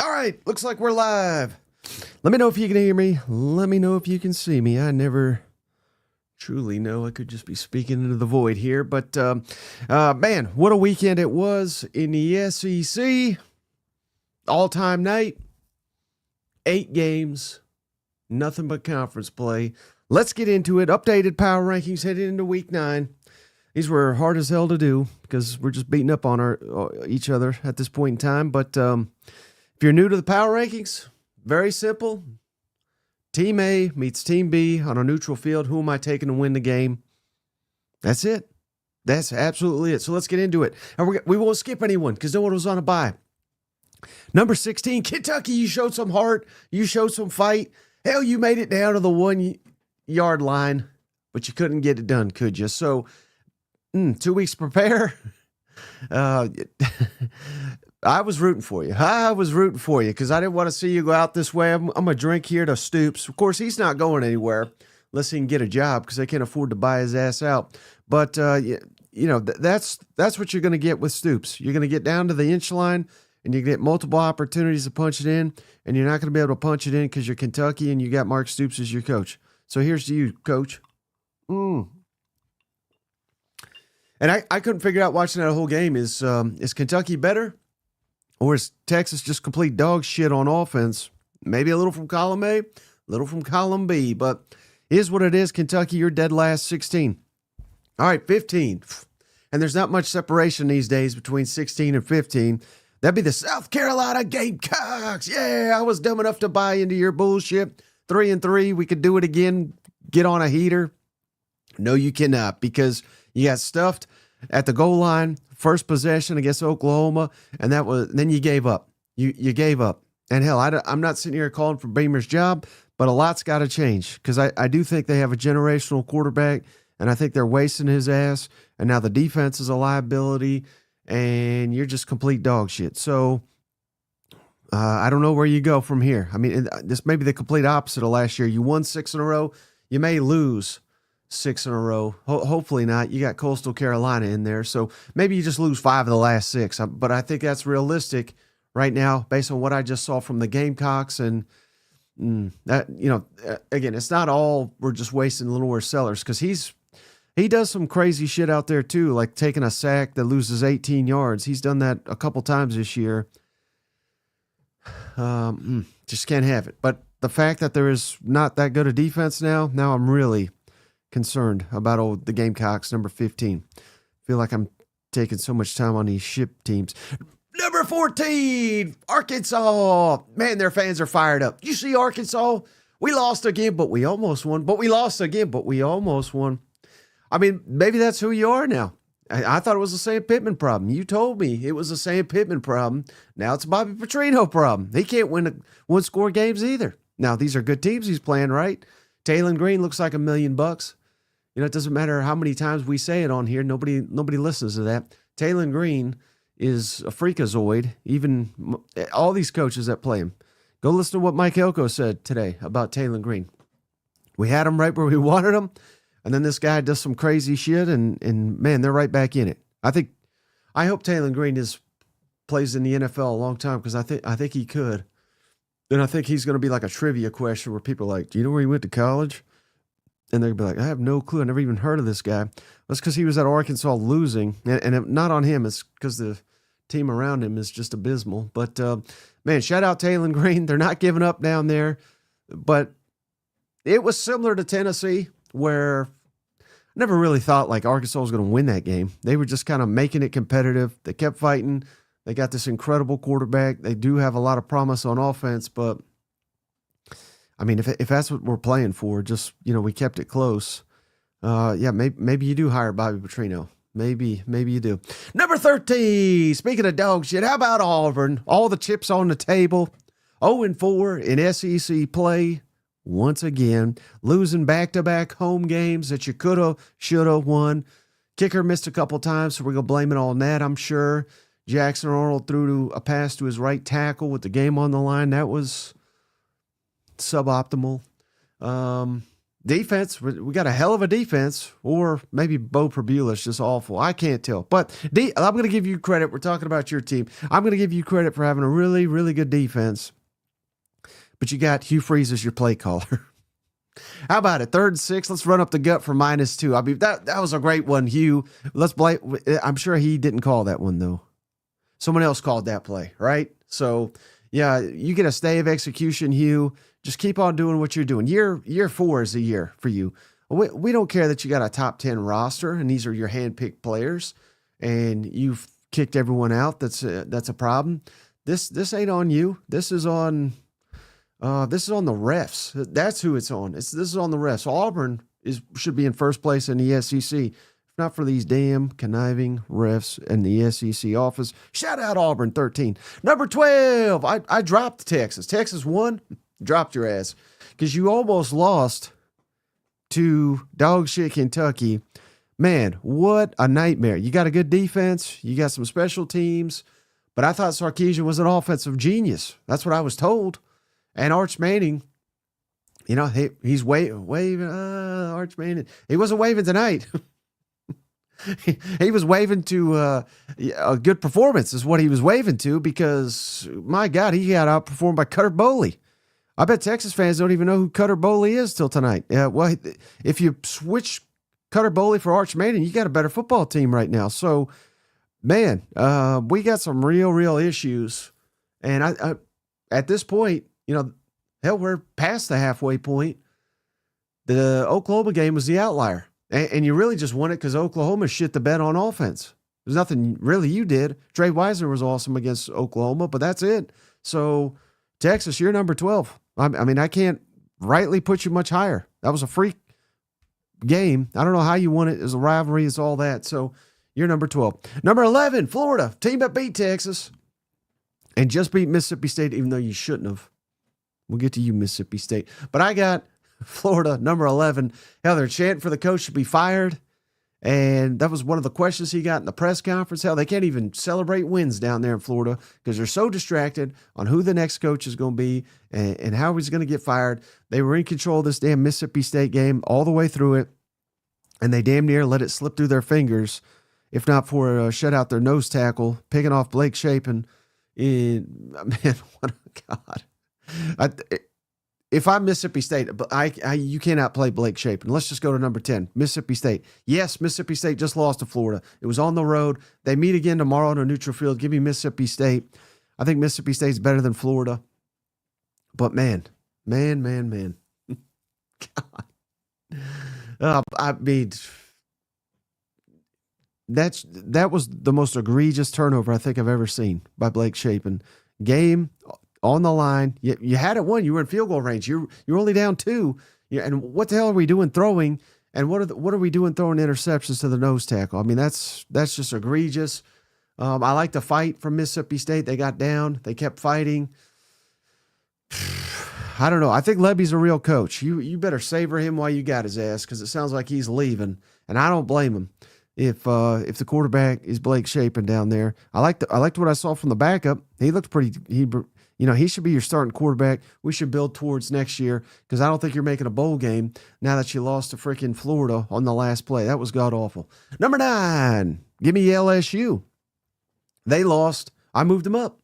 All right, looks like we're live. Let me know if you can hear me. Let me know if you can see me. I never truly know. I could just be speaking into the void here. But, man, what a weekend it was in the SEC. All-time night. 8 games. Nothing but conference play. Let's get into it. Updated power rankings heading into week 9. These were hard as hell to do because we're just beating up on each other at this point in time. But if you're new to the power rankings, very simple. Team A meets Team B on a neutral field. Who am I taking to win the game? That's it. That's absolutely it. So let's get into it. And we won't skip anyone because no one was on a bye. Number 16, Kentucky, you showed some heart. You showed some fight. Hell, you made it down to the 1-yard line, but you couldn't get it done, could you? So 2 weeks to prepare. I was rooting for you. I was rooting for you because I didn't want to see you go out this way. I'm going to drink here to Stoops. Of course, he's not going anywhere unless he can get a job because they can't afford to buy his ass out. But, that's what you're going to get with Stoops. You're going to get down to the inch line, and you get multiple opportunities to punch it in, and you're not going to be able to punch it in because you're Kentucky and you got Mark Stoops as your coach. So here's to you, Coach. And I couldn't figure out watching that whole game. Is Kentucky better? Or is Texas just complete dog shit on offense? Maybe a little from column A, a little from column B. But here's what it is. Kentucky, you're dead last, 16. All right, 15. And there's not much separation these days between 16 and 15. That'd be the South Carolina Gamecocks. Yeah, I was dumb enough to buy into your bullshit. 3-3, we could do it again, get on a heater. No, you cannot because you got stuffed at the goal line, first possession against Oklahoma, and then you gave up. You gave up. And hell, I'm not sitting here calling for Beamer's job, but a lot's got to change because I do think they have a generational quarterback, and I think they're wasting his ass, and now the defense is a liability, and you're just complete dog shit. So I don't know where you go from here. I mean, this may be the complete opposite of last year. You won 6 in a row. You may lose 6 in a row. Hopefully not. You got Coastal Carolina in there. So maybe you just lose 5 of the last 6. But I think that's realistic right now based on what I just saw from the Gamecocks. And that, again, it's not all we're just wasting Lenore Sellers because he does some crazy shit out there too, like taking a sack that loses 18 yards. He's done that a couple times this year. Just can't have it. But the fact that there is not that good a defense now I'm really concerned about the Gamecocks, number 15. Feel like I'm taking so much time on these ship teams. Number 14, Arkansas. Man, their fans are fired up. You see Arkansas? We lost again, but we almost won. But we lost again, but we almost won. I mean, maybe that's who you are now. I thought it was the Sam Pittman problem. You told me it was the Sam Pittman problem. Now it's a Bobby Petrino problem. He can't win one-score games either. Now, these are good teams he's playing, right? Taylor Green looks like $1 million. It doesn't matter how many times we say it on here. Nobody listens to that. Taylor Green is a freakazoid. Even all these coaches that play him. Go listen to what Mike Elko said today about Taylor Green. We had him right where we wanted him, and then this guy does some crazy shit, and man, they're right back in it. I hope Taylor Green plays in the NFL a long time because I think he could. And I think he's going to be like a trivia question where people are like, do you know where he went to college? And they'll be like, I have no clue. I never even heard of this guy. That's because he was at Arkansas losing. And not on him. It's because the team around him is just abysmal. But, man, shout out Taylor Green. They're not giving up down there. But it was similar to Tennessee where I never really thought like Arkansas was going to win that game. They were just kind of making it competitive. They kept fighting. They got this incredible quarterback. They do have a lot of promise on offense, but I mean, if that's what we're playing for, just, we kept it close. Maybe you do hire Bobby Petrino. Maybe you do. Number 13, speaking of dog shit, how about Auburn? All the chips on the table. 0-4 in SEC play. Once again, losing back-to-back home games that you could have, should have won. Kicker missed a couple times, so we're going to blame it on that, I'm sure. Jackson Arnold threw a pass to his right tackle with the game on the line. That was suboptimal. Defense, we got a hell of a defense, or maybe Bo Perbula's just awful. I can't tell. But I'm going to give you credit. We're talking about your team. I'm going to give you credit for having a really, really good defense. But you got Hugh Freeze as your play caller. How about it? 3rd and 6. Let's run up the gut for -2. I mean, that was a great one, Hugh. Let's blame. I'm sure he didn't call that one, though. Someone else called that play, right? So, yeah, you get a stay of execution, Hugh. Just keep on doing what you're doing. Year 4 is a year for you. We don't care that you got a top 10 roster and these are your handpicked players, and you've kicked everyone out. That's a problem. This ain't on you. This is on the refs. That's who it's on. This is on the refs. Auburn should be in first place in the SEC. If not for these damn conniving refs in the SEC office. Shout out Auburn 13. Number 12. I dropped Texas. Texas won. Dropped your ass because you almost lost to dog shit Kentucky. Man, what a nightmare. You got a good defense. You got some special teams. But I thought Sarkisian was an offensive genius. That's what I was told. And Arch Manning, he's waving. Arch Manning. He wasn't waving tonight. He was waving to a good performance is what he was waving to because, my God, he got outperformed by Cutter Boley. I bet Texas fans don't even know who Cutter Boley is till tonight. Well, if you switch Cutter Boley for Arch Manning, you got a better football team right now. So, man, we got some real issues. And I at this point, hell, we're past the halfway point. The Oklahoma game was the outlier. And you really just won it because Oklahoma shit the bed on offense. There's nothing really you did. Trey Wisener was awesome against Oklahoma, but that's it. So, Texas, you're number 12. I mean, I can't rightly put you much higher. That was a freak game. I don't know how you won it. It was a rivalry. It's all that. So, you're number 12. Number 11, Florida. Team that beat Texas and just beat Mississippi State, even though you shouldn't have. We'll get to you, Mississippi State. But I got Florida, number 11. Hell, they're chanting for the coach to be fired. And that was one of the questions he got in the press conference. Hell, they can't even celebrate wins down there in Florida because they're so distracted on who the next coach is going to be and how he's going to get fired. They were in control of this damn Mississippi State game all the way through it, and they damn near let it slip through their fingers, if not for shut out their nose tackle, picking off Blake Shapen. Man, what a God. If I'm Mississippi State, you cannot play Blake Shapen. Let's just go to number 10, Mississippi State. Yes, Mississippi State just lost to Florida. It was on the road. They meet again tomorrow on a neutral field. Give me Mississippi State. I think Mississippi State's better than Florida. But man. God. I mean, that was the most egregious turnover I think I've ever seen by Blake Shapen. Game on the line. You had it won. You were in field goal range. You're only down 2. And what the hell are we doing throwing? And what are we doing throwing interceptions to the nose tackle? I mean, that's just egregious. I like the fight from Mississippi State. They got down. They kept fighting. I don't know. I think Lebby's a real coach. You better savor him while you got his ass because it sounds like he's leaving. And I don't blame him if the quarterback is Blake Shapen down there. I liked what I saw from the backup. He looked pretty. He should be your starting quarterback. We should build towards next year because I don't think you're making a bowl game now that you lost to freaking Florida on the last play. That was god-awful. Number 9, give me LSU. They lost. I moved them up.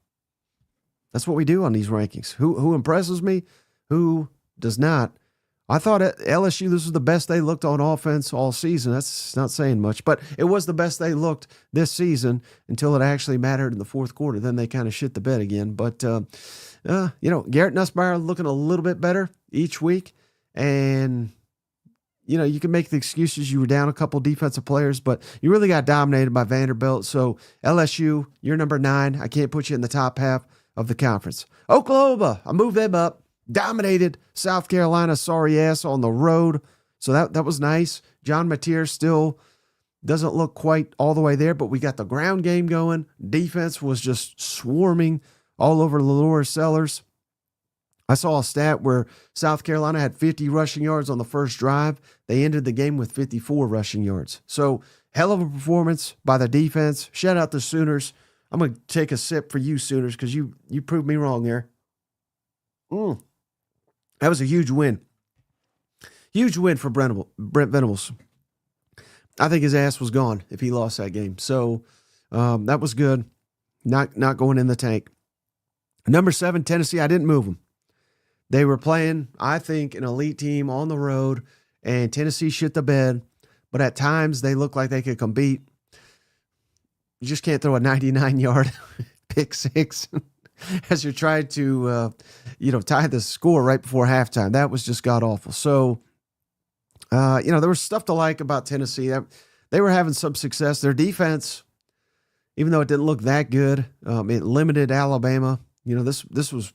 That's what we do on these rankings. Who impresses me? Who does not? I thought at LSU, this was the best they looked on offense all season. That's not saying much, but it was the best they looked this season until it actually mattered in the fourth quarter. Then they kind of shit the bed again. But, Garrett Nussmeier looking a little bit better each week. And, you can make the excuses you were down a couple defensive players, but you really got dominated by Vanderbilt. So LSU, you're number 9. I can't put you in the top half of the conference. Oklahoma, I moved them up. Dominated South Carolina, sorry ass, on the road. So that was nice. John Mateer still doesn't look quite all the way there, but we got the ground game going. Defense was just swarming all over Lower Sellers. I saw a stat where South Carolina had 50 rushing yards on the first drive. They ended the game with 54 rushing yards. So hell of a performance by the defense. Shout out the Sooners. I'm going to take a sip for you, Sooners, because you proved me wrong there. That was a huge win. Huge win for Brent Venables. I think his ass was gone if he lost that game. So that was good. Not going in the tank. Number 7, Tennessee, I didn't move them. They were playing, I think, an elite team on the road, and Tennessee shit the bed. But at times, they look like they could compete. You just can't throw a 99-yard pick six as you're trying to, tie the score right before halftime. That was just god-awful. So, there was stuff to like about Tennessee. They were having some success. Their defense, even though it didn't look that good, it limited Alabama. This is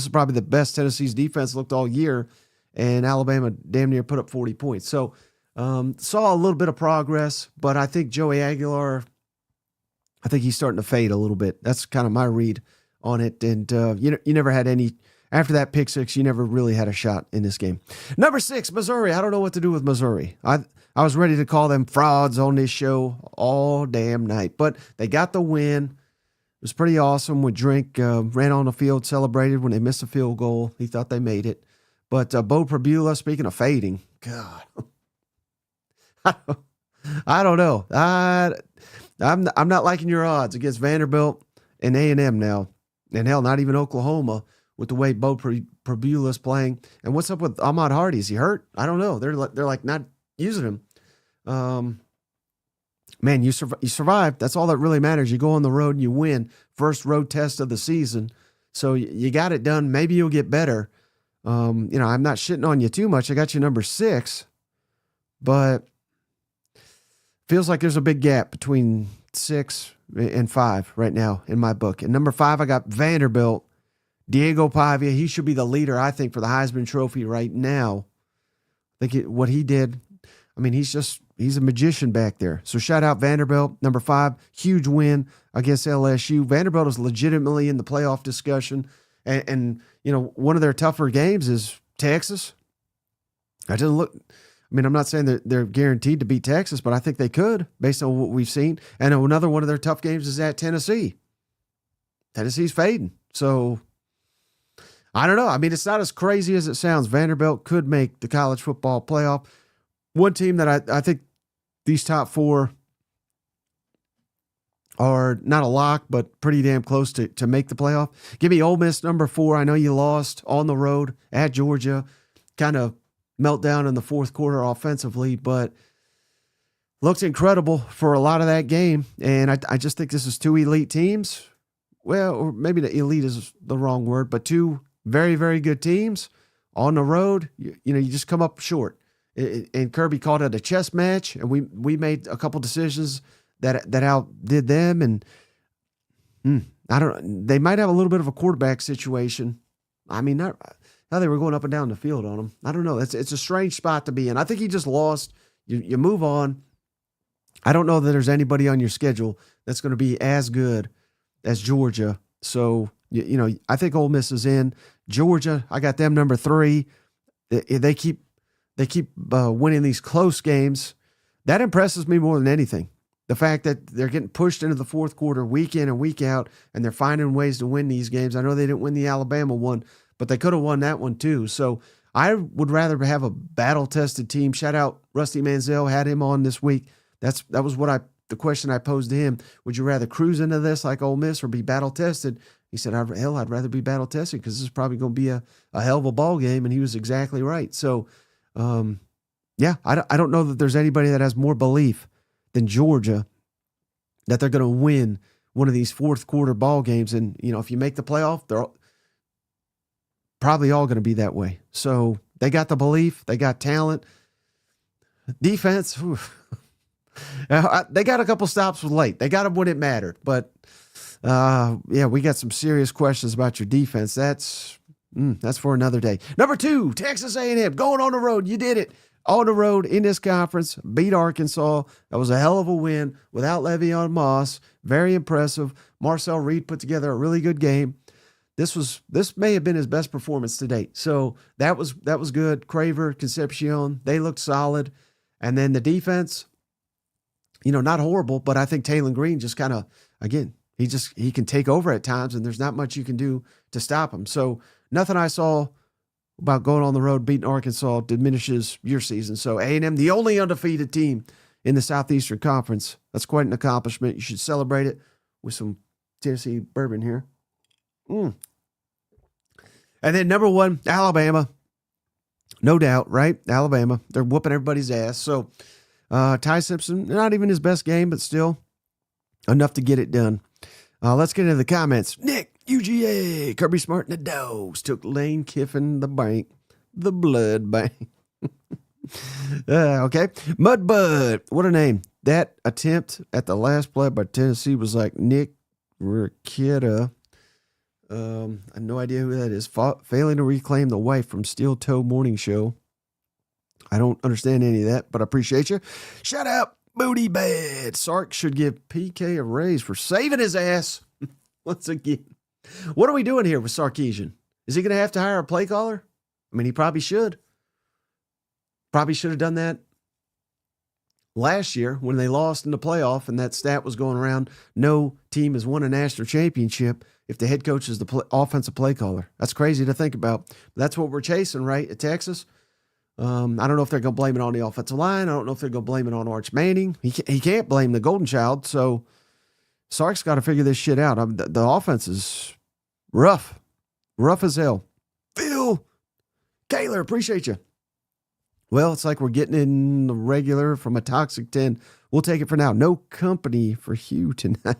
probably the best Tennessee's defense looked all year, and Alabama damn near put up 40 points. So, saw a little bit of progress, but I think Joey Aguilar, I think he's starting to fade a little bit. That's kind of my read on it. And you never had any, after that pick six, you never really had a shot in this game. Number 6, Missouri. I don't know what to do with Missouri. I was ready to call them frauds on this show all damn night, but they got the win. It was pretty awesome when Drink ran on the field, celebrated when they missed a field goal. He thought they made it. But Bo Prabula, speaking of fading, God, I don't know. I'm not liking your odds against Vanderbilt and A&M now. And hell, not even Oklahoma with the way Bo Prabula's playing. And what's up with Ahmad Hardy? Is he hurt? I don't know. They're like not using him. Man, you survived. That's all that really matters. You go on the road and you win. First road test of the season. So you got it done. Maybe you'll get better. I'm not shitting on you too much. I got you number 6, but feels like there's a big gap between 6 and 5 right now in my book. And number 5, I got Vanderbilt. Diego Pavia. He should be the leader, I think, for the Heisman Trophy right now. I think what he did, he's a magician back there. So shout out Vanderbilt. Number 5, huge win against LSU. Vanderbilt is legitimately in the playoff discussion. And one of their tougher games is Texas. I'm not saying that they're guaranteed to beat Texas, but I think they could based on what we've seen. And another one of their tough games is at Tennessee. Tennessee's fading. So I don't know. It's not as crazy as it sounds. Vanderbilt could make the college football playoff. One team that I think these top 4 are not a lock, but pretty damn close to make the playoff. Give me Ole Miss number 4. I know you lost on the road at Georgia. Kind of meltdown in the fourth quarter offensively, but looked incredible for a lot of that game. And I just think this is 2 elite teams. Well, or maybe the elite is the wrong word, but 2 very, very good teams on the road. You just come up short. And Kirby called it a chess match, and we made a couple decisions that outdid them. And I don't. They might have a little bit of a quarterback situation. Not how they were going up and down the field on him. I don't know. It's a strange spot to be in. I think he just lost. You move on. I don't know that there's anybody on your schedule that's going to be as good as Georgia. So I think Ole Miss is in. Georgia, I got them number 3. They keep winning these close games. That impresses me more than anything. The fact that they're getting pushed into the fourth quarter week in and week out, and they're finding ways to win these games. I know they didn't win the Alabama one, but they could have won that one too. So I would rather have a battle-tested team. Shout out Rusty Manziel, had him on this week. That was the question I posed to him. Would you rather cruise into this like Ole Miss or be battle-tested? He said, I'd rather be battle-tested because this is probably going to be a hell of a ball game, and he was exactly right. So, I don't know that there's anybody that has more belief than Georgia that they're going to win one of these fourth quarter ball games. And, if you make the playoff, they're probably all going to be that way. So they got the belief, they got talent. Defense, they got a couple stops with late. They got them when it mattered. But, we got some serious questions about your defense. That's for another day. Number 2, Texas A&M, going on the road. You did it. On the road in this conference, beat Arkansas. That was a hell of a win without Le'Veon Moss. Very impressive. Marcel Reed put together a really good game. This may have been his best performance to date. So that was good. Craver, Concepcion, they looked solid. And then the defense, not horrible, but I think Taylor Green just kind of, again, he can take over at times, and there's not much you can do to stop him. So nothing I saw about going on the road, beating Arkansas diminishes your season. So A&M, the only undefeated team in the Southeastern Conference. That's quite an accomplishment. You should celebrate it with some Tennessee bourbon here. And then number 1, Alabama. No doubt, right? Alabama. They're whooping everybody's ass. So Ty Simpson, not even his best game, but still enough to get it done. Let's get into the comments. Nick, UGA, Kirby Smart and the Dogs took Lane Kiffin the bank, the blood bank. Okay. Mudbud, what a name. That attempt at the last play by Tennessee was like Nick Ricketta. I have no idea who that is. Failing to reclaim the wife from Steel Toe Morning Show. I don't understand any of that, but I appreciate you. Shout out, Booty Bad. Sark should give PK a raise for saving his ass once again. What are we doing here with Sarkisian? Is he going to have to hire a play caller? I mean, he probably should. Probably should have done that last year when they lost in the playoff and that stat was going around. No team has won a national championship if the head coach is the offensive play caller. That's crazy to think about. That's what we're chasing, right, at Texas. I don't know if they're going to blame it on the offensive line. I don't know if they're going to blame it on Arch Manning. He can't blame the Golden Child, so Sark's got to figure this shit out. The offense is rough as hell. Phil Kaler, appreciate you. Well, it's like we're getting in the regular from a toxic 10. We'll take it for now. No company for Hugh tonight.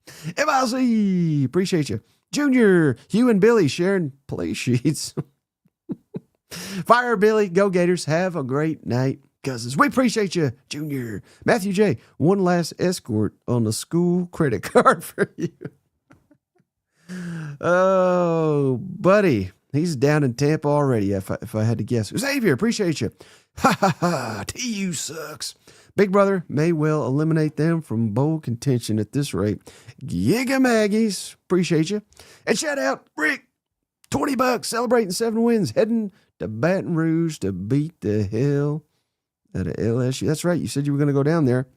MLZ, appreciate you. Junior, Hugh and Billy sharing play sheets. Fire Billy, go Gators. Have a great night, cousins. We appreciate you, Junior. Matthew J, one last escort on the school credit card for you. Oh, buddy. He's down in Tampa already, if I had to guess. Xavier, appreciate you. Ha, ha, ha. TU sucks. Big Brother may well eliminate them from bowl contention at this rate. Giga Maggies, appreciate you. And shout out, Rick, $20, celebrating 7 wins, heading to Baton Rouge to beat the hell out of LSU. That's right, you said you were going to go down there.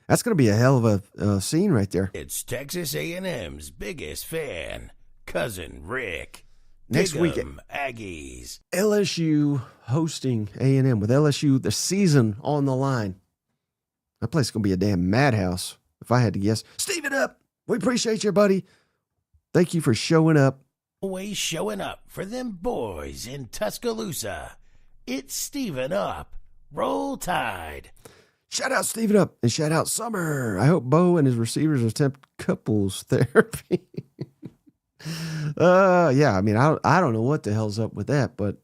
That's going to be a hell of a scene right there. It's Texas A&M's biggest fan, Cousin Rick. Next weekend, Aggies. LSU hosting A&M with LSU, the season on the line. That place is going to be a damn madhouse, if I had to guess. Steve it up. We appreciate you, buddy. Thank you for showing up. Always showing up for them boys in Tuscaloosa. It's Steven up. Roll Tide. Shout out Steven up and shout out Summer. I hope Bo and his receivers attempt couples therapy. Yeah, I mean, I don't know what the hell's up with that, but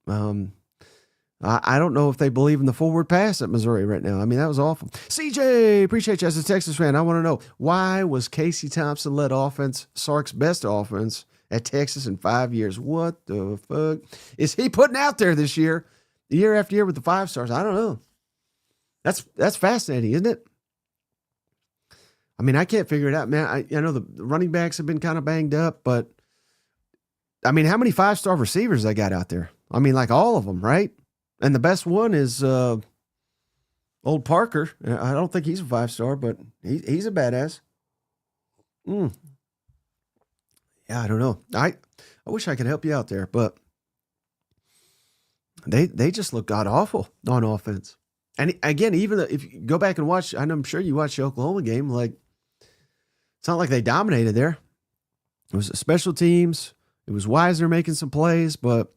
I don't know if they believe in the forward pass at Missouri right now. I mean, that was awful. CJ, appreciate you as a Texas fan. I want to know, why was Casey Thompson-led offense Sark's best offense at Texas in 5 years? What the fuck is he putting out there this year, year after year with the 5 stars? I don't know. That's fascinating, isn't it? I mean, I can't figure it out, man. I know the running backs have been kind of banged up, but I mean, how many 5-star receivers they got out there? I mean, like all of them, right? And the best one is old Parker. I don't think he's a 5-star, but he's a badass. Yeah, I don't know. I wish I could help you out there, but they just look god awful on offense. And again, even if you go back and watch, I'm sure you watched the Oklahoma game, like, it's not like they dominated there. It was special teams. It was Wisner making some plays, but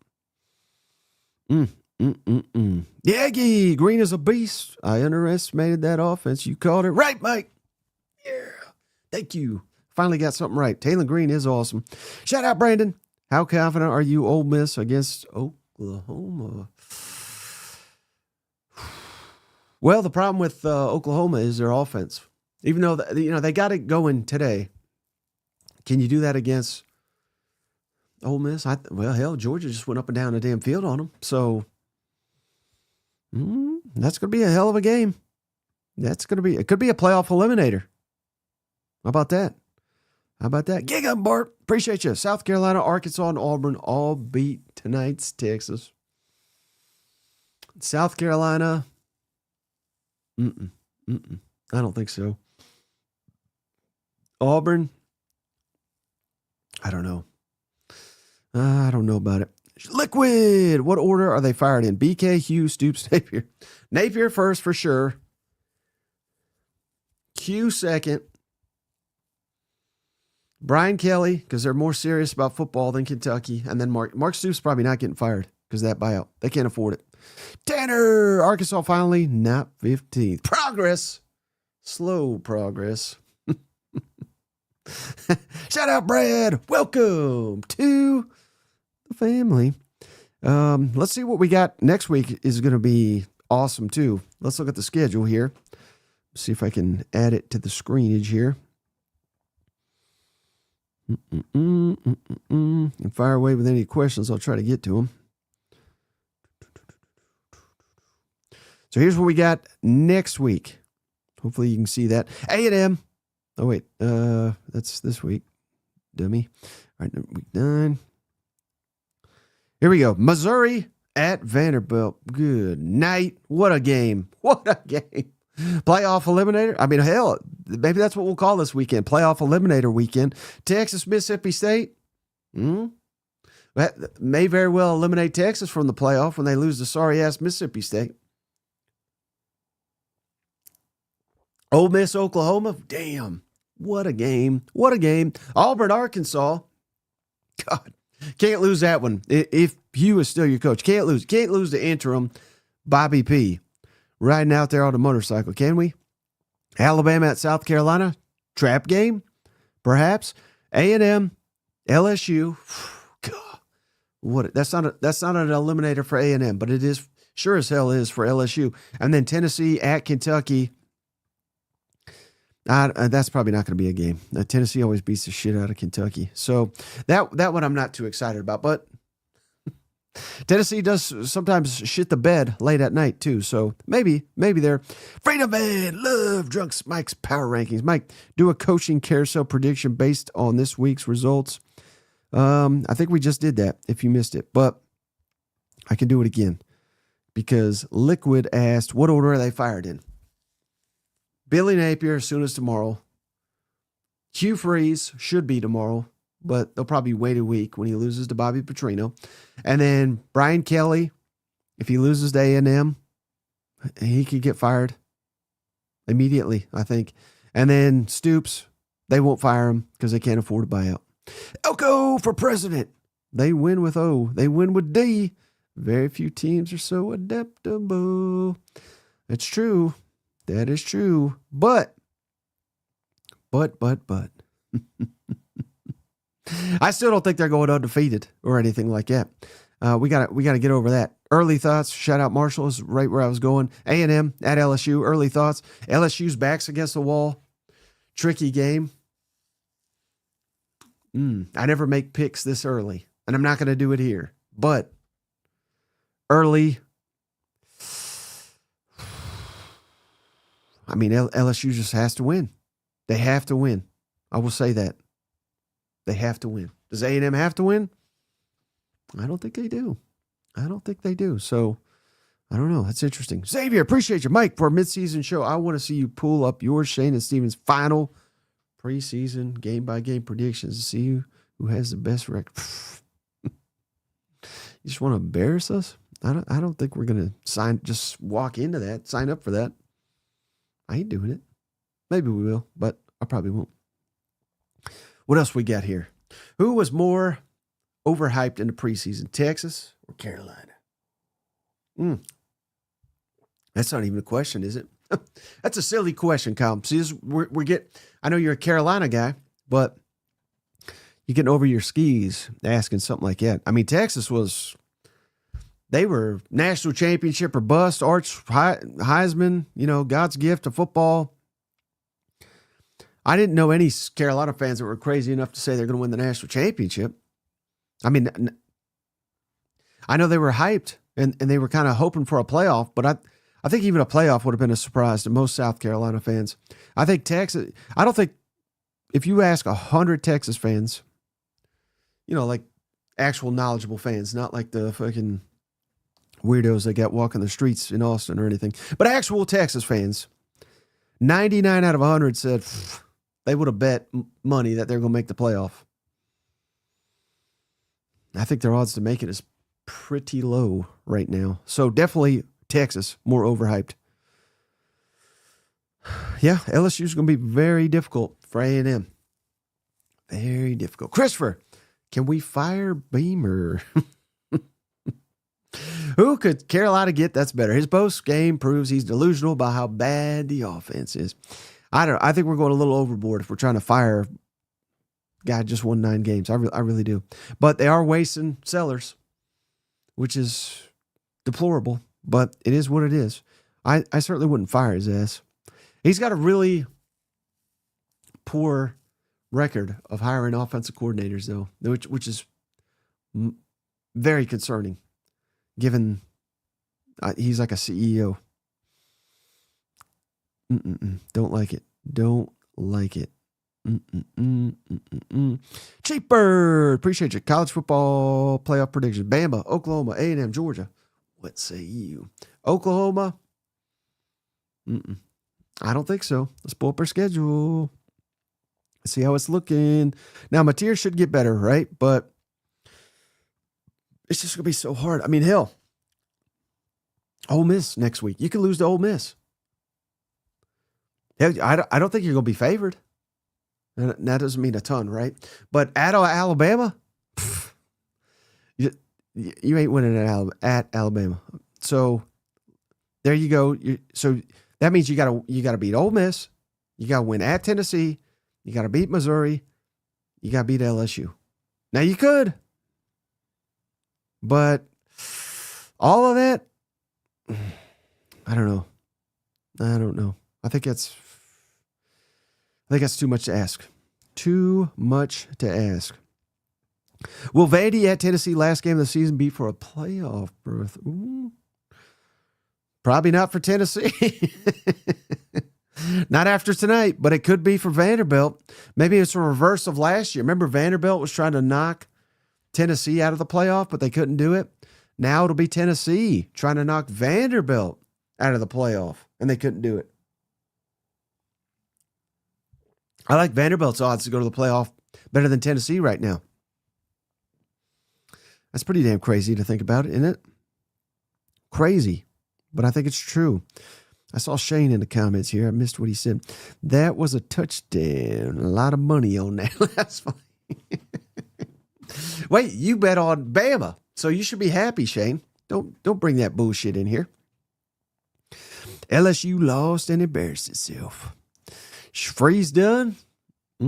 Yagi, Green is a beast. I underestimated that offense. You called it right, Mike. Yeah. Thank you. Finally got something right. Taylor Green is awesome. Shout out, Brandon. How confident are you, Ole Miss, against Oklahoma? Well, the problem with Oklahoma is their offense. Even though they got it going today, can you do that against Ole Miss? Well, hell, Georgia just went up and down the damn field on them. So that's going to be a hell of a game. It could be a playoff eliminator. How about that? Gig 'em, Bart. Appreciate you. South Carolina, Arkansas, and Auburn all beat tonight's Texas. South Carolina. I don't think so. Auburn. I don't know. I don't know about it. Liquid. What order are they fired in? BK, Hugh, Stoops, Napier. Napier first for sure. Q second. Brian Kelly, because they're more serious about football than Kentucky. And then Mark Stoops probably not getting fired because of that buyout. They can't afford it. Tanner, Arkansas finally not 15th. Progress. Slow progress. Shout out, Brad. Welcome to the family. Let's see what we got next week is going to be awesome too. Let's look at the schedule here. See if I can add it to the screenage here. And fire away with any questions. I'll try to get to them. So here's what we got next week. Hopefully you can see that. A&M. Oh, wait. That's this week. Dummy. All right, week 9. Here we go. Missouri at Vanderbilt. Good night. What a game. What a game. Playoff eliminator. I mean, hell, maybe that's what we'll call this weekend. Playoff eliminator weekend. Texas, Mississippi State. That may very well eliminate Texas from the playoff when they lose to sorry-ass Mississippi State. Ole Miss, Oklahoma. Damn. What a game. What a game. Auburn, Arkansas. God. Can't lose that one. If Hugh is still your coach. Can't lose. Can't lose the interim Bobby P. Riding out there on a motorcycle, can we? Alabama at South Carolina. Trap game, perhaps. A&M, LSU. God. What? That's not an eliminator for A&M, but it is sure as hell is for LSU. And then Tennessee at Kentucky. That's probably not going to be a game. Tennessee always beats the shit out of Kentucky. So that one I'm not too excited about. But Tennessee does sometimes shit the bed late at night too. So maybe they're Freedom Man. Love Drunks Mike's power rankings. Mike, do a coaching carousel prediction based on this week's results. I think we just did that if you missed it. But I can do it again. Because Liquid asked, what order are they fired in? Billy Napier as soon as tomorrow. Hugh Freeze should be tomorrow, but they'll probably wait a week when he loses to Bobby Petrino. And then Brian Kelly, if he loses to A&M, he could get fired immediately, I think. And then Stoops, they won't fire him because they can't afford a buyout. Elko for president. They win with O. They win with D. Very few teams are so adaptable. It's true. That is true. But. I still don't think they're going undefeated or anything like that. We gotta get over that. Early thoughts. Shout out Marshall is right where I was going. A&M at LSU. Early thoughts. LSU's backs against the wall. Tricky game. I never make picks this early, and I'm not going to do it here. But early. I mean, LSU just has to win. They have to win. I will say that. They have to win. Does A&M have to win? I don't think they do. So, I don't know. That's interesting. Xavier, appreciate you. Mike, for a midseason show, I want to see you pull up your Shane and Stevens final preseason game-by-game predictions to see who has the best record. You just want to embarrass us? I don't think we're going to just walk into that, sign up for that. I ain't doing it. Maybe we will, but I probably won't. What else we got here? Who was more overhyped in the preseason, Texas or Carolina? That's not even a question, is it? That's a silly question, Kyle. See, I know you're a Carolina guy, but you're getting over your skis asking something like that. I mean, Texas they were national championship or bust, Heisman, God's gift to football. I didn't know any Carolina fans that were crazy enough to say they're going to win the national championship. I mean, I know they were hyped and they were kind of hoping for a playoff, but I think even a playoff would have been a surprise to most South Carolina fans. I think Texas, I don't think, if you ask 100 Texas fans, like actual knowledgeable fans, not like the fucking weirdos that got walking the streets in Austin or anything, but actual Texas fans, 99 out of 100 said they would have bet money that they're going to make the playoff. I think their odds to make it is pretty low right now. So definitely Texas, more overhyped. Yeah, LSU's going to be very difficult for A&M. Very difficult. Christopher, can we fire Beamer? Who could Carolina get that's better? His post game proves he's delusional about how bad the offense is. I don't know. I think we're going a little overboard if we're trying to fire a guy who just won 9 games. I really do. But they are wasting Sellers, which is deplorable, but it is what it is. I certainly wouldn't fire his ass. He's got a really poor record of hiring offensive coordinators, though, which is very concerning, given he's like a CEO. Don't like it. Don't like it. Cheaper. Appreciate you. College football playoff predictions. Bama, Oklahoma, A&M, Georgia. What say you? Oklahoma? I don't think so. Let's pull up our schedule. See how it's looking. Now, my tier should get better, right? But it's just going to be so hard. I mean, hell, Ole Miss next week. You can lose to Ole Miss. Hell, I don't think you're going to be favored. And that doesn't mean a ton, right? But at Alabama, you ain't winning at Alabama. So there you go. So that means you gotta beat Ole Miss. You got to win at Tennessee. You got to beat Missouri. You got to beat LSU. Now you could, but all of that, I don't know. I think that's too much to ask. Too much to ask. Will Vandy at Tennessee last game of the season be for a playoff berth? Ooh. Probably not for Tennessee. Not after tonight, but it could be for Vanderbilt. Maybe it's a reverse of last year. Remember Vanderbilt was trying to knock Tennessee out of the playoff, but they couldn't do it. Now it'll be Tennessee trying to knock Vanderbilt out of the playoff, and they couldn't do it. I like Vanderbilt's odds to go to the playoff better than Tennessee right now. That's pretty damn crazy to think about, isn't it? Crazy, but I think it's true. I saw Shane in the comments here. I missed what he said. That was a touchdown. A lot of money on that. That's funny. Wait, you bet on Bama, so you should be happy, Shane. Don't bring that bullshit in here. LSU lost and embarrassed itself. Freeze done? They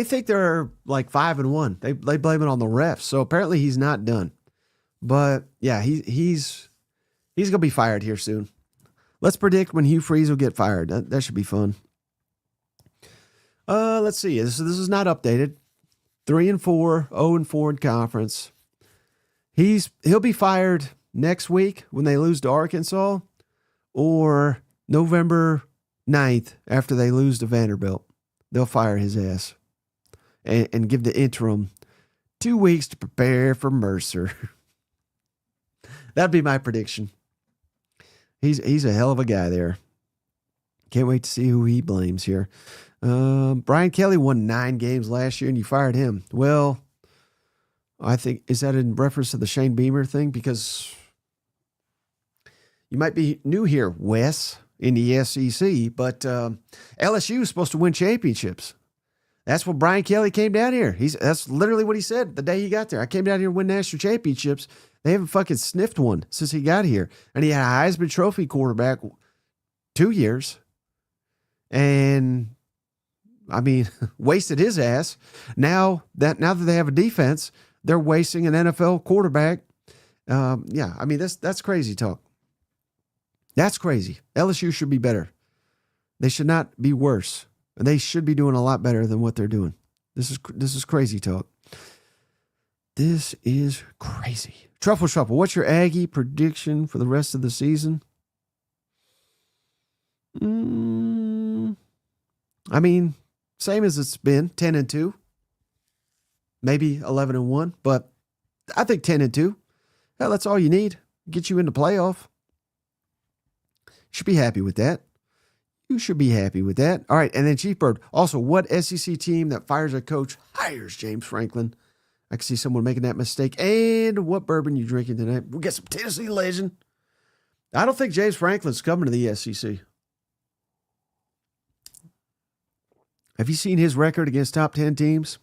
think they're like 5-1. They blame it on the refs. So apparently he's not done. But yeah, he's gonna be fired here soon. Let's predict when Hugh Freeze will get fired. That should be fun. Let's see. This is not updated. 3-4, 0-4 in conference. He'll be fired next week when they lose to Arkansas, or November 9th after they lose to Vanderbilt. They'll fire his ass and give the interim 2 weeks to prepare for Mercer. That'd be my prediction. He's a hell of a guy there. Can't wait to see who he blames here. Brian Kelly won 9 games last year and you fired him. Well, I think, is that in reference to the Shane Beamer thing? Because you might be new here, Wes, in the SEC, but LSU is supposed to win championships. That's what Brian Kelly came down here. That's literally what he said the day he got there. I came down here to win national championships. They haven't fucking sniffed one since he got here. And he had a Heisman Trophy quarterback 2 years. And, I mean, wasted his ass. Now that they have a defense, they're wasting an NFL quarterback. Yeah, I mean, that's crazy talk. That's crazy. LSU should be better. They should not be worse. They should be doing a lot better than what they're doing. This is crazy talk. This is crazy. Truffle, what's your Aggie prediction for the rest of the season? I mean, same as it's been, 10-2. Maybe 11-1, but I think 10-2. Hell, that's all you need. Get you into playoff. Should be happy with that. You should be happy with that. All right, and then Chief Bird. Also, what SEC team that fires a coach hires James Franklin? I can see someone making that mistake. And what bourbon you drinking tonight? We got some Tennessee Legend. I don't think James Franklin's coming to the SEC. Have you seen his record against top 10 teams?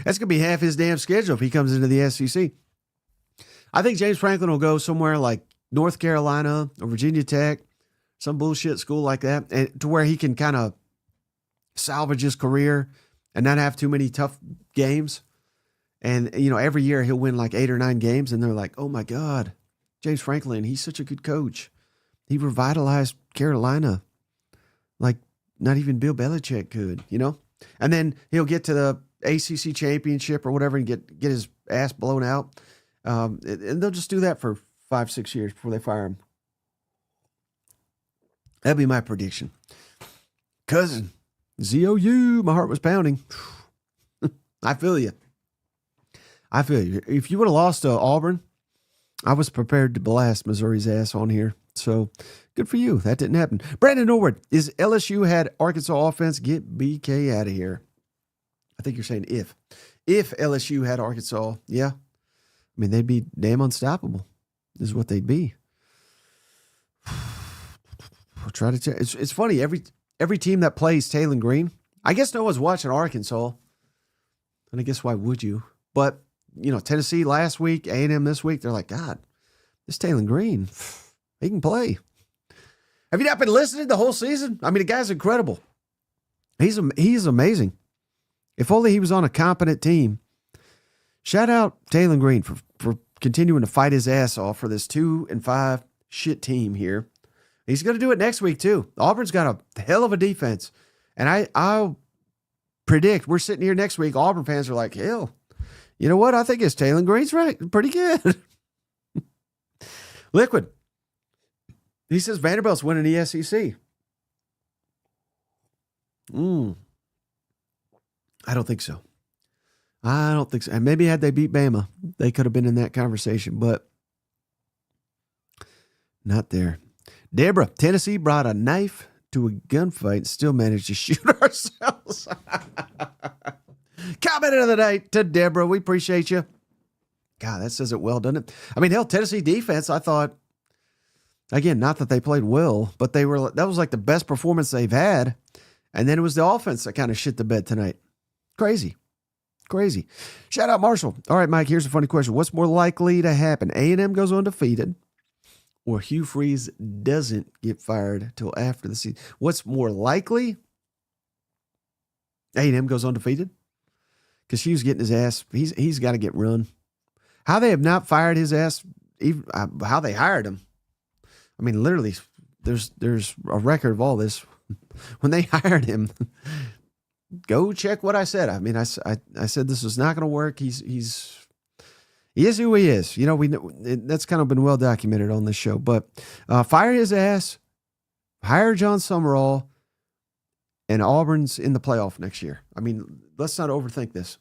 That's going to be half his damn schedule if he comes into the SEC. I think James Franklin will go somewhere like North Carolina or Virginia Tech, some bullshit school like that, and to where he can kind of salvage his career and not have too many tough games. And, every year he'll win like 8 or 9 games, and they're like, oh, my God, James Franklin, he's such a good coach. He revitalized Carolina like not even Bill Belichick could, And then he'll get to the ACC championship or whatever and get his ass blown out. And they'll just do that for 5-6 years before they fire him. That'd be my prediction. Cousin, ZOU, my heart was pounding. I feel you. If you would have lost to Auburn, I was prepared to blast Missouri's ass on here. So good for you. That didn't happen. Brandon Norwood, is LSU had Arkansas offense? Get BK out of here. I think you're saying if. If LSU had Arkansas, yeah. I mean, they'd be damn unstoppable, is what they'd be. I'll try to tell. It's funny. Every team that plays Taylor Green, I guess no one's watching Arkansas. And I guess why would you? But, Tennessee last week, A&M this week, they're like, God, this Taylor Green, he can play. Have you not been listening the whole season? I mean, the guy's incredible. He's amazing. If only he was on a competent team. Shout out Taylor Green for continuing to fight his ass off for this 2-5 shit team here. He's going to do it next week, too. Auburn's got a hell of a defense. And I'll predict we're sitting here next week. Auburn fans are like, hell, you know what? I think it's Taylor Green's right. Pretty good. Liquid. He says Vanderbilt's winning the SEC. I don't think so. And maybe had they beat Bama, they could have been in that conversation, but not there. Deborah, Tennessee brought a knife to a gunfight and still managed to shoot ourselves. Comment of the night to Deborah. We appreciate you. God, that says it well, doesn't it? I mean, hell, Tennessee defense, I thought, again, not that they played well, but that was like the best performance they've had. And then it was the offense that kind of shit the bed tonight. Crazy. Shout out Marshall. All right, Mike, here's a funny question. What's more likely to happen? A&M goes undefeated or Hugh Freeze doesn't get fired till after the season? What's more likely? A&M goes undefeated because Hugh's getting his ass. He's got to get run. How they have not fired his ass, even how they hired him. I mean, literally, there's a record of all this. When they hired him, go check what I said. I mean, I said this is not going to work. He is who he is. That's kind of been well documented on this show. But fire his ass, hire John Summerall, and Auburn's in the playoff next year. I mean, let's not overthink this.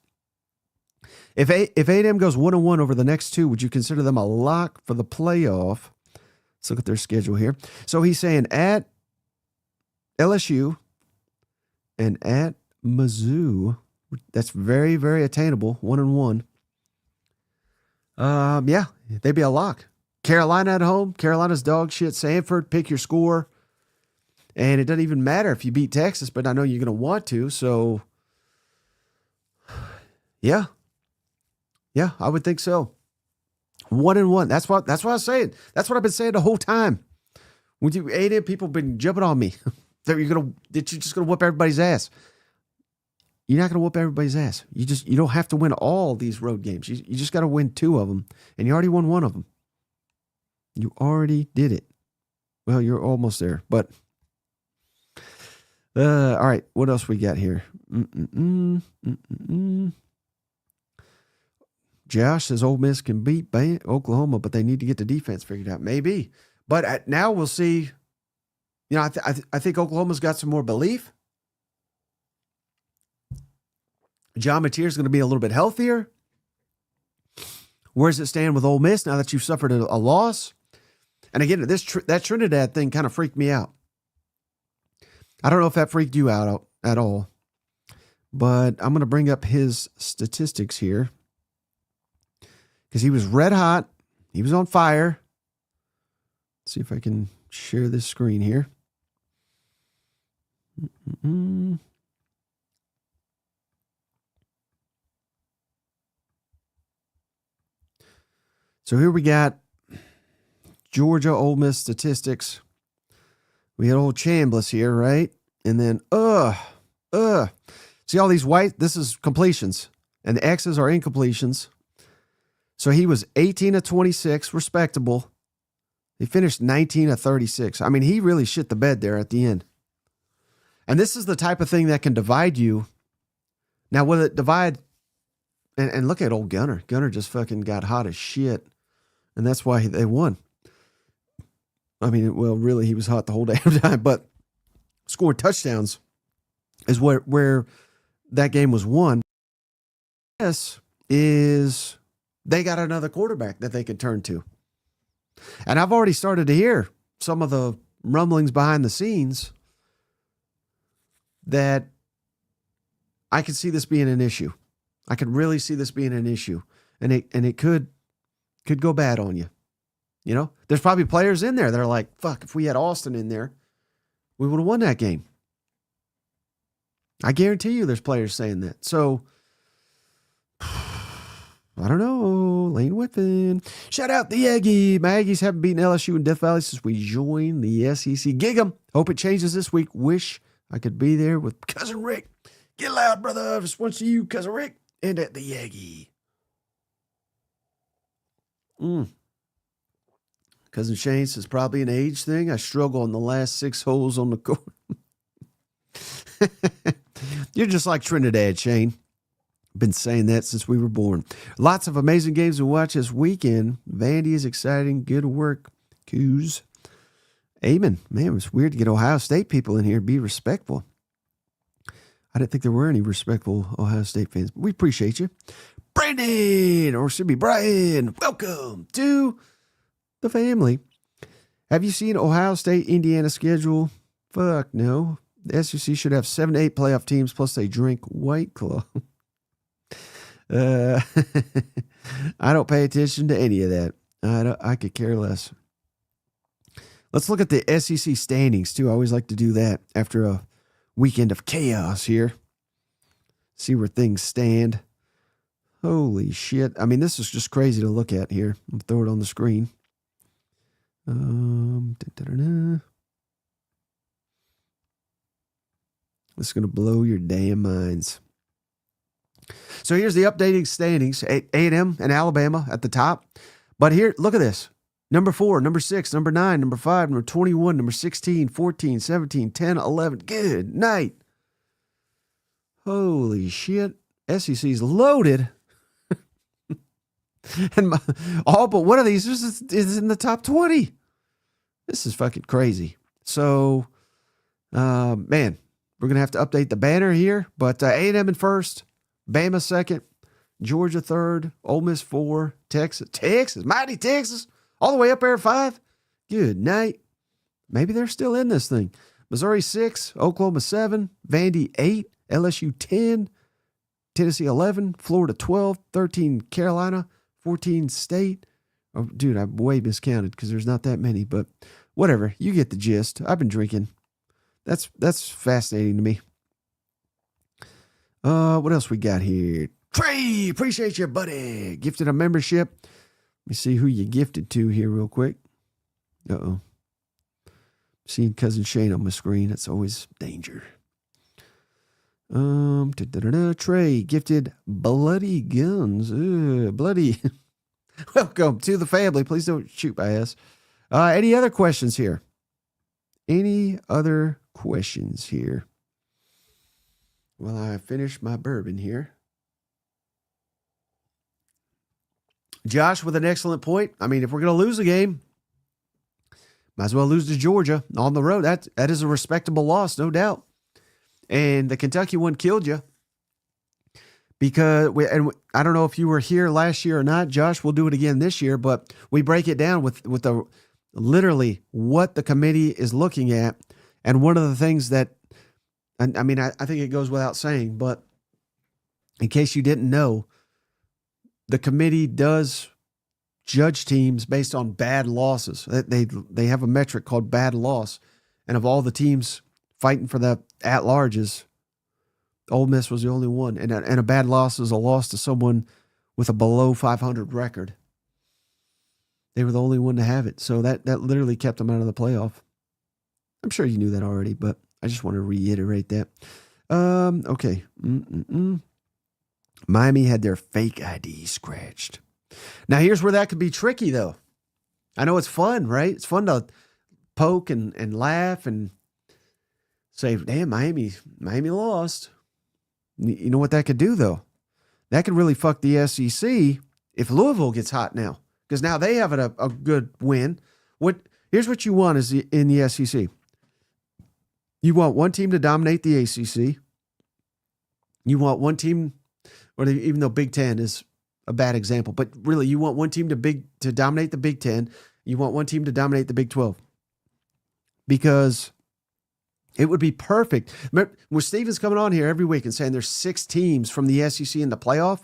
If A&M goes 1-1 over the next 2, would you consider them a lock for the playoff? Let's look at their schedule here. So he's saying at LSU and at Mizzou. That's very, very attainable. 1-1. Yeah, they'd be a lock. Carolina at home. Carolina's dog shit. Sanford, pick your score. And it doesn't even matter if you beat Texas, but I know you're going to want to. So, yeah. Yeah, I would think so. 1-1. That's what I was saying. That's what I've been saying the whole time. When you A&M, people have been jumping on me that you're just gonna whoop everybody's ass. You're not gonna whoop everybody's ass. You don't have to win all these road games. You just got to win 2 of them, and you already won 1 of them. You already did it. Well, you're almost there, but all right. What else we got here? Josh says Ole Miss can beat Oklahoma, but they need to get the defense figured out. Maybe. But now we'll see. I think Oklahoma's got some more belief. John Mateer is going to be a little bit healthier. Where does it stand with Ole Miss now that you've suffered a loss? And again, that Trinidad thing kind of freaked me out. I don't know if that freaked you out at all. But I'm going to bring up his statistics here because he was red hot. He was on fire. Let's see if I can share this screen here. So here we got Georgia Ole Miss statistics. We had old Chambliss here, right? And then, see all these white? This is completions. And the X's are incompletions. So he was 18 of 26, respectable. He finished 19 of 36. I mean, he really shit the bed there at the end. And this is the type of thing that can divide you. Now, will it divide? And look at old Gunner. Gunner just fucking got hot as shit. And that's why they won. I mean, well, really, he was hot the whole damn time. But scoring touchdowns is where that game was won. Yes, is they got another quarterback that they could turn to. And I've already started to hear some of the rumblings behind the scenes that I could see this being an issue. I could really see this being an issue. And it could go bad on you. You know, there's probably players in there that are like, fuck, if we had Austin in there, we would have won that game. I guarantee you there's players saying that. So, I don't know. Lane Whitman. Shout out the Aggie. My Aggies haven't beaten LSU in Death Valley since we joined the SEC. Gig 'em. Hope it changes this week. Wish I could be there with Cousin Rick. Get loud, brother. Just want to see you, Cousin Rick. And at the Aggie. Cousin Shane says probably an age thing. I struggle on the last 6 holes on the course. You're just like Trinidad, Shane. Been saying that since we were born. Lots of amazing games to watch this weekend. Vandy is exciting. Good work, Coos. Amen. Man, it was weird to get Ohio State people in here. Be respectful. I didn't think there were any respectful Ohio State fans, but we appreciate you. Brandon, or should be Brian, welcome to the family. Have you seen Ohio State, Indiana schedule? Fuck no. The SEC should have 7 to 8 playoff teams, plus they drink White Claw. I don't pay attention to any of that. I could care less. Let's look at the SEC standings, too. I always like to do that after a weekend of chaos here. See where things stand. Holy shit. I mean, this is just crazy to look at here. I'll throw it on the screen. This is going to blow your damn minds. So here's the updating standings. A&M and Alabama at the top. But here, look at this. Number 4, number 6, number 9, number 5, number 21, number 16, 14, 17, 10, 11. Good night. Holy shit. SEC's loaded. And all but one of these is in the top 20. This is fucking crazy. So, man, we're going to have to update the banner here. But A&M in first, Bama second, Georgia third, Ole Miss 4, Texas, mighty Texas, all the way up there at 5. Good night. Maybe they're still in this thing. Missouri 6, Oklahoma 7, Vandy 8, LSU 10, Tennessee 11, Florida 12, 13 Carolina, 14 State. Oh, dude, I way miscounted because there's not that many, but whatever. You get the gist. I've been drinking. That's fascinating to me. What else we got here? Trey, appreciate you, buddy. Gifted a membership. Let me see who you gifted to here real quick. Uh-oh. Seeing Cousin Shane on my screen. That's always danger. Trey gifted Bloody Guns. Bloody. Welcome to the family. Please don't shoot my ass. Any other questions here? Any other questions here? Well, I finished my bourbon here. Josh with an excellent point. I mean, if we're going to lose a game, might as well lose to Georgia on the road. That is a respectable loss, no doubt. And the Kentucky one killed you. Because, I don't know if you were here last year or not, Josh, we'll do it again this year, but we break it down with the literally what the committee is looking at. And one of the things that, I mean, I think it goes without saying, but in case you didn't know, the committee does judge teams based on bad losses. They have a metric called bad loss. And of all the teams fighting for the at-larges, Ole Miss was the only one. And a bad loss is a loss to someone with a below 500 record. They were the only one to have it. So that literally kept them out of the playoff. I'm sure you knew that already, but I just want to reiterate that. Okay. Miami had their fake ID scratched. Now, here's where that could be tricky, though. I know it's fun, right? It's fun to poke and laugh and say, damn, Miami lost. You know what that could do, though? That could really fuck the SEC if Louisville gets hot now, because now they have a good win. Here's what you want is in the SEC. You want one team to dominate the ACC. You want one team, even though Big Ten is a bad example, but really you want one team to dominate the Big Ten. You want one team to dominate the Big 12. Because it would be perfect. Remember, when Steven's coming on here every week and saying there's 6 teams from the SEC in the playoff,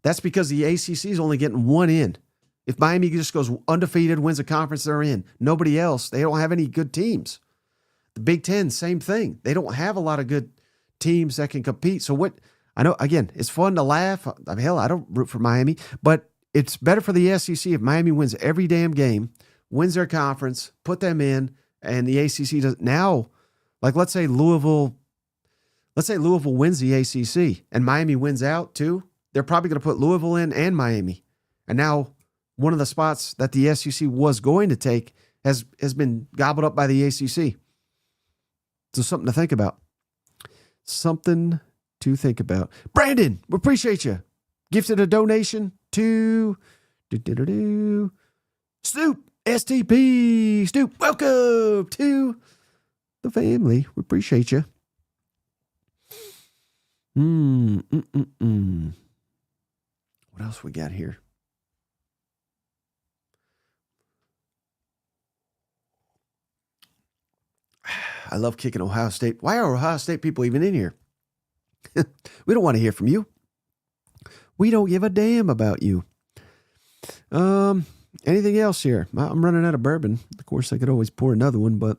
that's because the ACC is only getting one in. If Miami just goes undefeated, wins a conference, they're in. Nobody else. They don't have any good teams. The Big Ten, same thing. They don't have a lot of good teams that can compete. So I know, again, it's fun to laugh. Hell, I don't root for Miami, but it's better for the SEC if Miami wins every damn game, wins their conference, put them in, and the ACC does now. Like let's say Louisville wins the ACC and Miami wins out too. They're probably going to put Louisville in and Miami, and now one of the spots that the SEC was going to take has been gobbled up by the ACC. So something to think about. Something to think about. Brandon, we appreciate you. Gifted a donation to Stoop, STP. Stoop, welcome to the family. We appreciate you. What else we got here? I love kicking Ohio State. Why are Ohio State people even in here? We don't want to hear from you. We don't give a damn about you. Anything else here? I'm running out of bourbon. Of course, I could always pour another one, but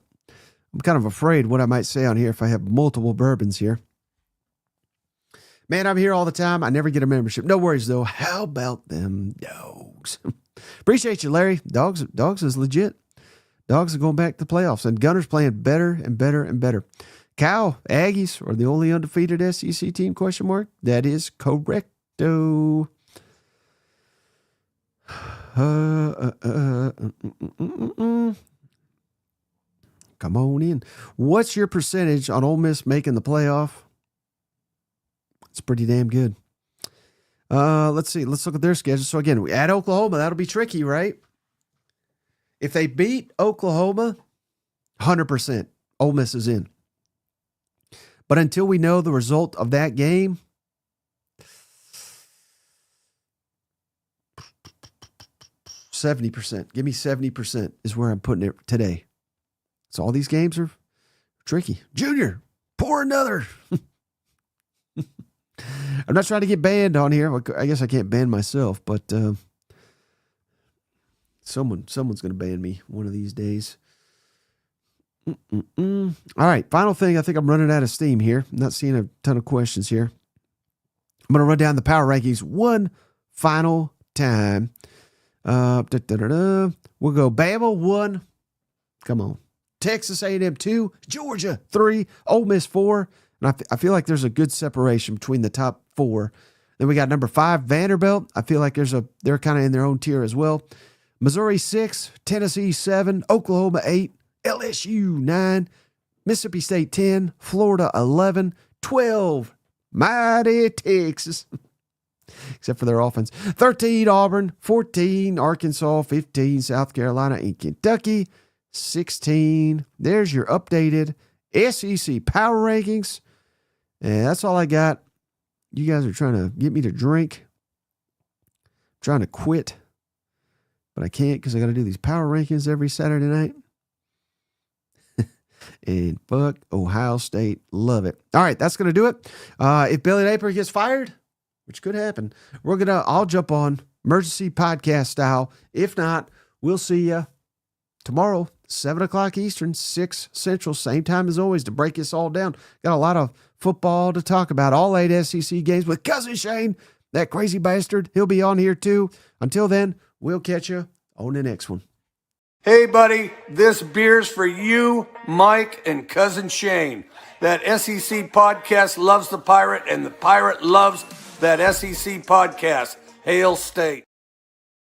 I'm kind of afraid what I might say on here if I have multiple bourbons here. Man, I'm here all the time. I never get a membership. No worries, though. How about them dogs? Appreciate you, Larry. Dogs is legit. Dogs are going back to the playoffs, and Gunner's playing better and better and better. Cal, Aggies are the only undefeated SEC team, ? That is correcto. Come on in. What's your percentage on Ole Miss making the playoff? It's pretty damn good. Let's see. Let's look at their schedule. So again, at Oklahoma, that'll be tricky, right? If they beat Oklahoma, 100%, Ole Miss is in. But until we know the result of that game, %. Give me 70% is where I'm putting it today. So all these games are tricky. Junior, pour another. I'm not trying to get banned on here. I guess I can't ban myself, but someone's going to ban me one of these days. All right, final thing. I think I'm running out of steam here. I'm not seeing a ton of questions here. I'm going to run down the power rankings one final time. We'll go Bama 1. Come on. Texas A&M 2. Georgia 3. Ole Miss 4. And I feel like there's a good separation between the top 4. Then we got number 5, Vanderbilt. I feel like they're kind of in their own tier as well. Missouri 6. Tennessee 7. Oklahoma 8. LSU 9. Mississippi State 10. Florida 11. 12. Mighty Texas. Except for their offense. 13, Auburn. 14, Arkansas. 15, South Carolina and Kentucky. 16. There's your updated SEC power rankings. And that's all I got. You guys are trying to get me to drink. I'm trying to quit. But I can't because I got to do these power rankings every Saturday night. And fuck Ohio State. Love it. All right, that's going to do it. If Billy Napier gets fired, which could happen, I'll jump on emergency podcast style. If not, we'll see you tomorrow, 7 o'clock Eastern, 6 Central, same time as always to break this all down. Got a lot of football to talk about, all 8 SEC games with Cousin Shane, that crazy bastard. He'll be on here too. Until then, we'll catch you on the next one. Hey, buddy, this beer's for you, Mike, and Cousin Shane. That SEC podcast loves the Pirate, and the Pirate loves that SEC podcast. Hail State.